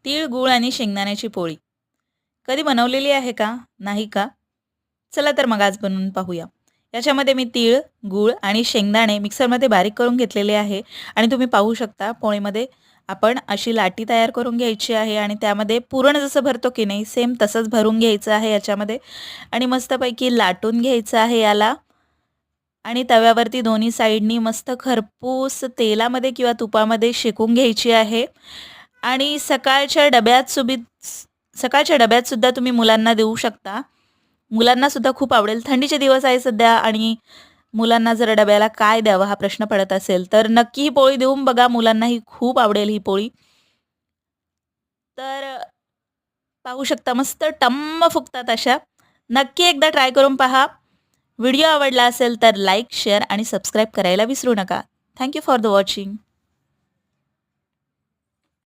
तीळ, गूळ आणि शेंगदाण्याची पोळी कधी बनवलेली आहे का? नाही का? चला तर मग आज बनवून पाहूया. याच्यामध्ये मी तीळ, गूळ आणि शेंगदाणे मिक्सरमध्ये बारीक करून घेतलेले आहे आणि तुम्ही पाहू शकता पोळीमध्ये आपण अशी लाटी तयार करून घ्यायची आहे आणि त्यामध्ये पुरण जसं भरतो की नाही सेम तसंच भरून घ्यायचं आहे याच्यामध्ये आणि मस्तपैकी लाटून घ्यायचं आहे याला आणि तव्यावरती दोन्ही साईडनी मस्त खरपूस तेलामध्ये किंवा तुपामध्ये शेकून घ्यायची आहे आणि सकाळच्या डब्यात सुद्धा तुम्ही मुलांना देऊ शकता. मुलांना सुद्धा खूप आवडेल. थंडीचे दिवस आहे सध्या आणि मुलांना जर डब्याला काय द्यावं हा प्रश्न पडत असेल, तर नक्की ही पोळी देऊन बघा. मुलांनाही खूप आवडेल ही पोळी. तर पाहू शकता मस्त टम्म फुगतात अशा. नक्की एकदा ट्राय करून पहा. व्हिडिओ आवडला असेल तर लाईक, शेअर आणि सबस्क्राईब करायला विसरू नका. Thank you for the watching.